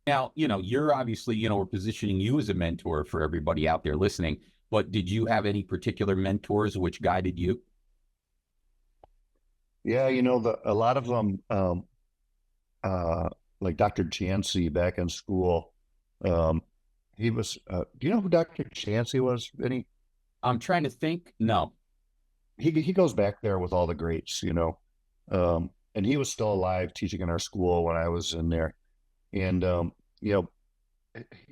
Now, you're obviously, we're positioning you as a mentor for everybody out there listening, but did you have any particular mentors which guided you? Yeah, a lot of them, uh, like Dr. Chansey back in school. Um, he was, do you know who Dr. Chansey was, Vinny? I'm trying to think. No. He goes back there with all the greats, and he was still alive teaching in our school when I was in there. And, you know,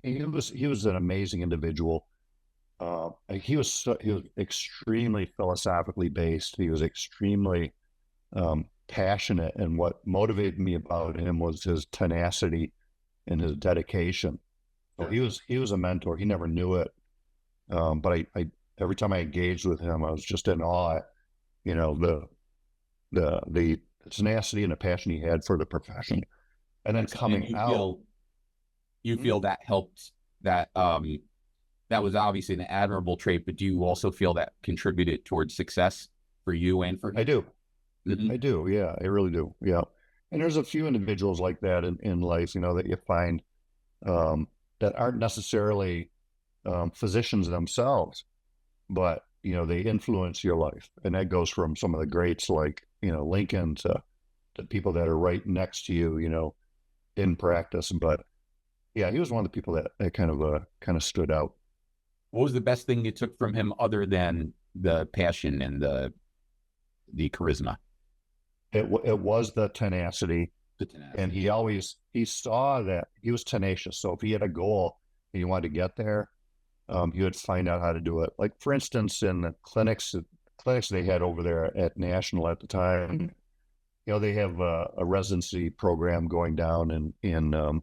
he was an amazing individual. He was extremely philosophically based. He was extremely passionate, and what motivated me about him was his tenacity and his dedication. So Sure. he was a mentor. He never knew it, but I every time I engaged with him, I was just in awe. You know the tenacity and the passion he had for the profession, and then And coming you out. feel you Hmm? feel that helped that was obviously an admirable trait, but do you also feel that contributed towards success for you and for I him? do, Hmm. I do, yeah, I really do, yeah. And there's a few individuals like that in life, that you find um, that aren't necessarily physicians themselves, but they influence your life, and that goes from some of the greats like Lincoln to people that are right next to you, in practice. But yeah, he was one of the people that kind of stood out. What was the best thing you took from him other than the passion and the charisma? It was the tenacity, The and tenacity. he saw that he was tenacious. So if he had a goal and he wanted to get there, he would find out how to do it. Like for instance, in the clinics they had over there at National at the time, they have a residency program going down in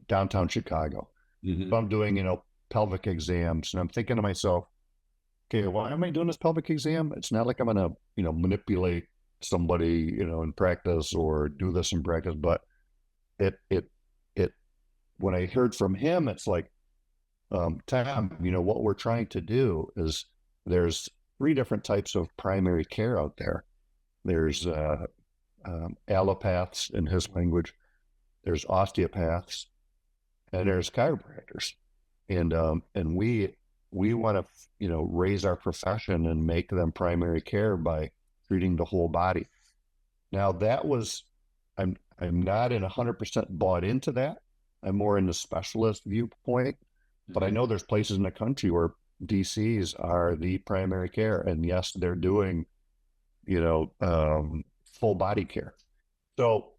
downtown Chicago. So Hmm. I'm doing, pelvic exams, and I'm thinking to myself, okay, why am I doing this pelvic exam? It's not like I'm gonna, manipulate somebody, in practice or do this in practice, but it it it when I heard from him, it's like, Tom, what we're trying to do is there's three different types of primary care out there. There's allopaths in his language, there's osteopaths, and there's chiropractors. And we want to raise our profession and make them primary care by treating the whole body. Now that was I'm not in 100% bought into that. I'm more in the specialist viewpoint, but I Hmm. know there's places in the country where DCs are the primary care, and yes, they're doing full body care. So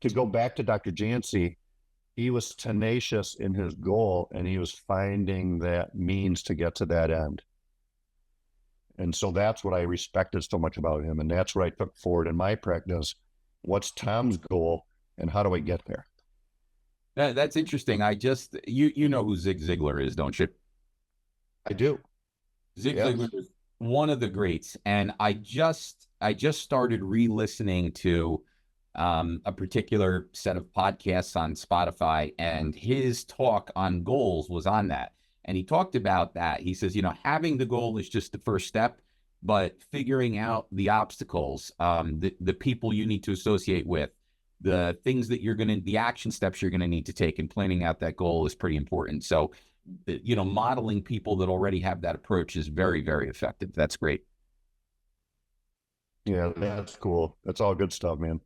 to go back to Dr. Jancy, he was tenacious in his goal, and he was finding that means to get to that end. And so that's what I respected so much about him. And that's what I took forward in my practice. What's Tom's goal, and how do I get there? That's interesting. You know who Zig Ziglar is, don't you? I do. Zig Ziglar Yes. is one of the greats, and I just started re-listening to a particular set of podcasts on Spotify, and his talk on goals was on that, and he talked about that. He says, having the goal is just the first step, but figuring out the obstacles, the people you need to associate with, the action steps you're gonna need to take, and planning out that goal is pretty important. So modeling people that already have that approach is very, very effective. That's great. Yeah, that's cool. That's all good stuff, man.